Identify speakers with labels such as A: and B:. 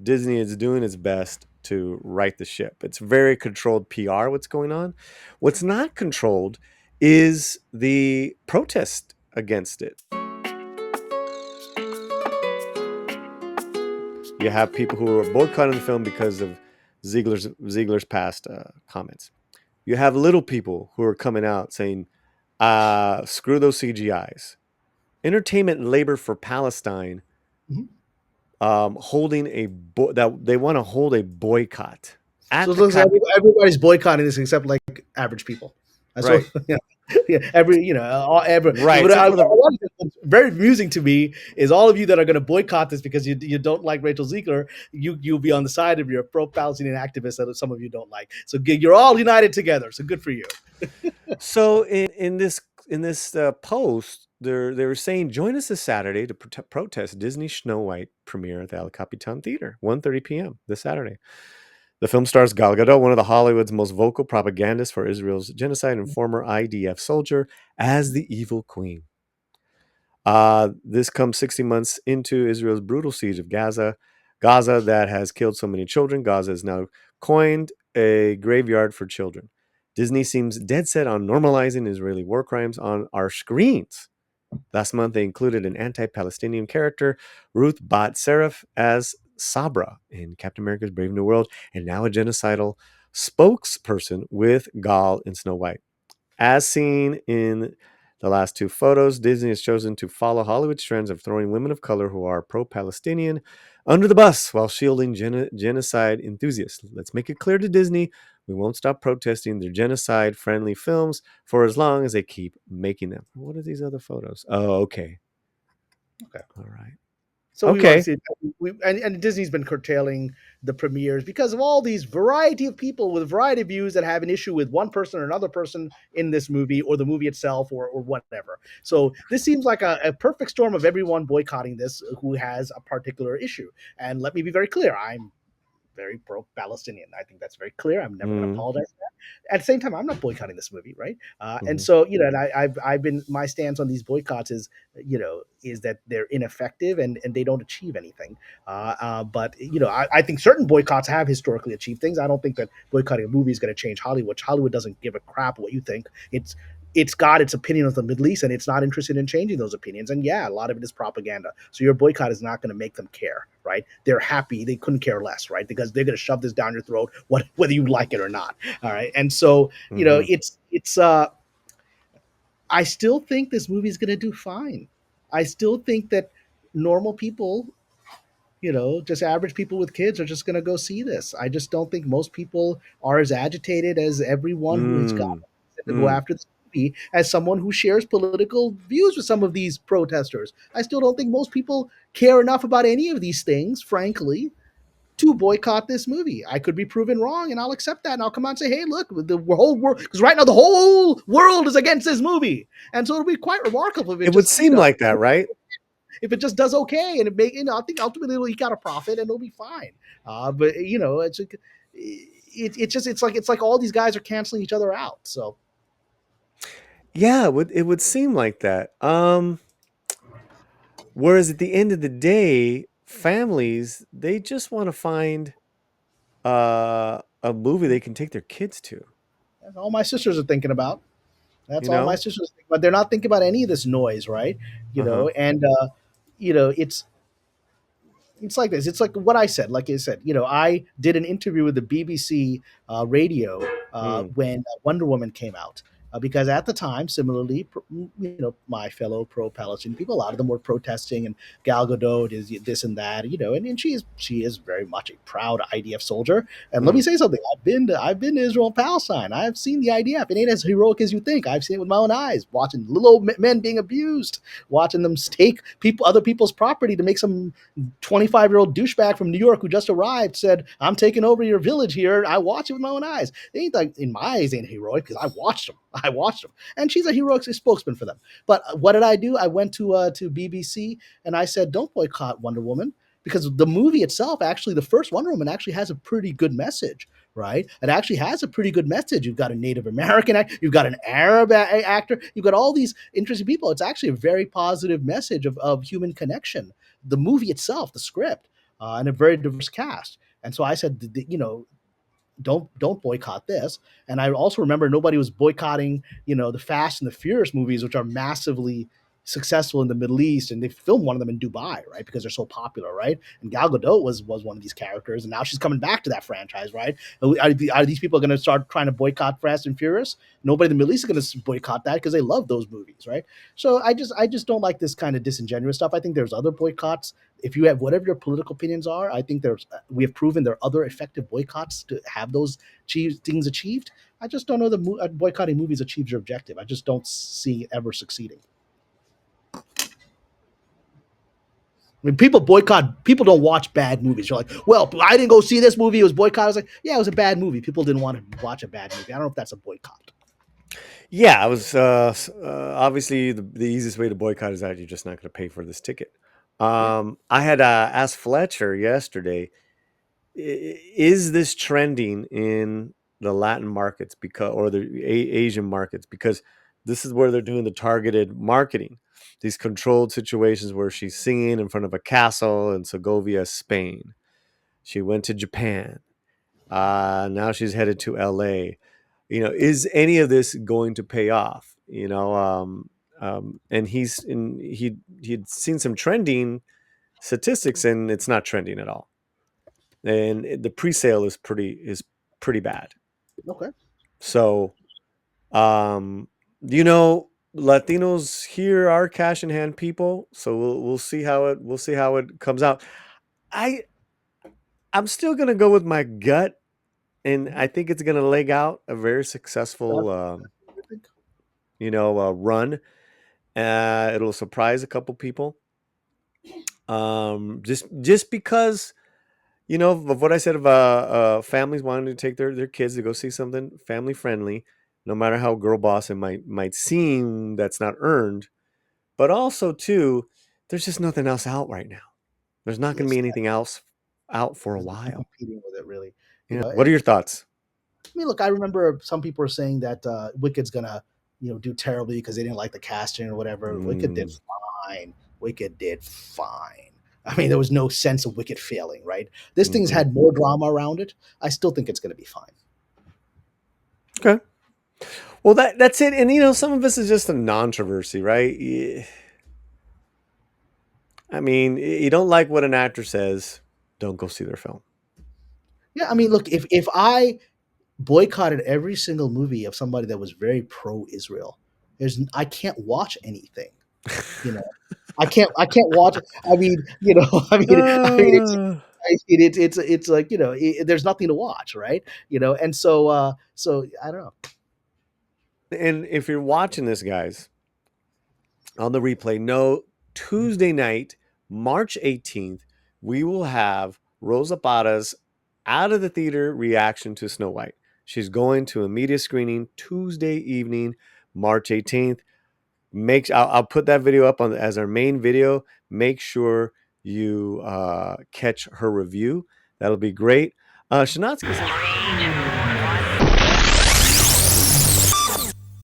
A: Disney is doing its best to right the ship. It's very controlled PR, what's going on. What's not controlled is the protest against it. You have people who are boycotting the film because of Ziegler's past comments. You have little people who are coming out saying, "Screw those CGIs." Entertainment and Labor for Palestine
B: Mhm.
A: holding that they want to hold a boycott
B: So
A: at
B: it
A: the
B: looks like
A: Capitol.
B: everybody's boycotting this except like average people. That's what
A: Right,
B: yeah. Yeah, every
A: right.
B: but
A: Except for the
B: what's very amusing to me is all of you that are going to boycott this because you don't like Rachel Ziegler, you'll be on the side of your pro-Palestinian activists that some of you don't like. So you're all united together. So good for you.
A: so in this post, they were saying join us this Saturday to protest Disney Snow White premiere at the El Capitan Theater, 1:30 p.m. this Saturday. The film stars Gal Gadot, one of the Hollywood's most vocal propagandists for Israel's genocide and former IDF soldier, as the evil queen. This comes 60 months into Israel's brutal siege of Gaza that has killed so many children. Gaza is now coined a graveyard for children. Disney seems dead set on normalizing Israeli war crimes on our screens. Last month, they included an anti-Palestinian character, Ruth Bat Seraph, as Sabra in Captain America's Brave New World, and now a genocidal spokesperson with Gal in Snow White. As seen in the last two photos, Disney has chosen to follow Hollywood's trends of throwing women of color who are pro Palestinian under the bus while shielding genocide enthusiasts. Let's make it clear to Disney we won't stop protesting their genocide friendly films for as long as they keep making them. What are these other photos? Oh, okay.
B: Okay.
A: All right.
B: So we want to
A: Okay.
B: see, and Disney's been curtailing the premieres because of all these variety of people with a variety of views that have an issue with one person or another person in this movie or the movie itself or whatever. So this seems like a perfect storm of everyone boycotting this who has a particular issue. And let me be very clear, I'm very pro-Palestinian. I think that's very clear. I'm never going to
A: Mm-hmm.
B: apologize for that. At the same time, I'm not boycotting this movie, right? And
A: Mm-hmm.
B: so, and I've been my stance on these boycotts is, is that they're ineffective and they don't achieve anything. But I think certain boycotts have historically achieved things. I don't think that boycotting a movie is going to change Hollywood. Hollywood doesn't give a crap what you think. It's got its opinion of the Middle East and it's not interested in changing those opinions. And yeah, a lot of it is propaganda. So your boycott is not going to make them care, right? They're happy. They couldn't care less, right? Because they're going to shove this down your throat, whether you like it or not. All right. And so,
A: Mm-hmm.
B: I still think this movie is going to do fine. I still think that normal people, just average people with kids are just going to go see this. I just don't think most people are as agitated as everyone who has got to go
A: Mm-hmm.
B: after this movie as someone who shares political views with some of these protesters. I still don't think most people care enough about any of these things, frankly, to boycott this movie. I could be proven wrong, and I'll accept that, and I'll come out and say, "Hey, look, the whole world," because right now the whole world is against this movie, and so it'll be quite remarkable if it
A: It would
B: just,
A: seem like that, right?
B: if it just does okay, and I think ultimately it'll eke out a profit, and it'll be fine. But it's like all these guys are canceling each other out. So
A: Yeah, it would seem like that. Whereas at the end of the day, families they just want to find a movie they can take their kids to.
B: that's all my sisters are thinking about. That's
A: You
B: all my
A: know?
B: sisters think about. They're not thinking about any of this noise, right?
A: Uh huh.
B: And it's like this. It's like what I said. Like I said, I did an interview with the BBC radio
A: Mm,
B: when Wonder Woman came out. Because at the time, similarly, my fellow pro-Palestinian people, a lot of them were protesting, and Gal Gadot is this and that, and she is very much a proud IDF soldier. And let me
A: mm,
B: say something: I've been to Israel and Palestine. I've seen the IDF. It ain't as heroic as you think. I've seen it with my own eyes, watching little old men being abused, watching them take other people's property to make some 25-year-old douchebag from New York who just arrived said, "I'm taking over your village here." I watched it with my own eyes. They ain't like, in my eyes, ain't heroic because I watched them. I watched them, and she's a heroic spokesman for them. But what did I do? I went to BBC and I said, "Don't boycott Wonder Woman." Because the movie itself, actually, the first Wonder Woman actually has a pretty good message, right? It actually has a pretty good message. You've got a Native American actor, you've got an Arab actor, you've got all these interesting people. It's actually a very positive message of human connection, the movie itself, the script. and a very diverse cast. And so I said, don't boycott this. And I also remember nobody was boycotting, the Fast and the Furious movies, which are massively successful in the Middle East, and they filmed one of them in Dubai, right? Because they're so popular, right? And Gal Gadot was one of these characters, and now she's coming back to that franchise, right? Are these people going to start trying to boycott Fast and Furious? Nobody in the Middle East is going to boycott that because they love those movies, right? So I just don't like this kind of disingenuous stuff. I think there's other boycotts. If you have whatever your political opinions are, I think we have proven there are other effective boycotts to have those things achieved. I just don't know that boycotting movies achieves your objective. I just don't see it ever succeeding. I mean, people boycott. People don't watch bad movies. You're like, well, I didn't go see this movie. It was boycott. I was like, yeah, it was a bad movie. People didn't want to watch a bad movie. I don't know if that's a boycott.
A: Yeah, I was obviously the easiest way to boycott is that you're just not going to pay for this ticket.
B: Yeah,
A: I had asked Fletcher yesterday, is this trending in the Latin markets because or the Asian markets, because this is where they're doing the targeted marketing, these controlled situations where she's singing in front of a castle in Segovia, Spain. She went to Japan. Now she's headed to LA. Is any of this going to pay off? And he'd seen some trending statistics, and it's not trending at all. And the pre-sale is pretty bad.
B: okay.
A: So, um, you know, Latinos here are cash in hand people. So we'll see how it comes out. I I'm still gonna go with my gut, and
B: Mhm.
A: I think it's gonna leg out a very successful
B: I think.
A: run. It'll surprise a couple people. Just because of what I said about families wanting to take their kids to go see something family friendly, no matter how girl boss it might seem, that's not earned. But also too, there's just nothing else out right now. There's not going to be
B: Yes,
A: anything else out for a
B: there's nothing
A: while.
B: competing with it really.
A: Yeah. What are
B: And
A: your thoughts?
B: I mean, look, I remember some people were saying that Wicked's gonna, do terribly because they didn't like the casting or whatever. Wicked did
A: Mm,
B: fine. Wicked did fine. I mean, there was no sense of Wicked failing, right? This thing's
A: mm-mm.
B: had more drama around it. I still think it's gonna be fine.
A: Okay. Well, that's it. And some of this is just a non-controversy, right? I mean, you don't like what an actor says, don't go see their film.
B: Yeah, I mean, look, if I boycotted every single movie of somebody that was very pro-Israel, I can't watch anything. You know, I can't watch. I mean,
A: Uh,
B: it's like there's nothing to watch, right? And so I don't know.
A: and if you're watching this, guys, on the replay, no, Tuesday night, March 18th, we will have Rosa Parra's out of the theater reaction to Snow White. She's going to a media screening Tuesday evening, March 18th. I'll put that video up on as our main video. Make sure you catch her review. That'll be great. Shanatsky says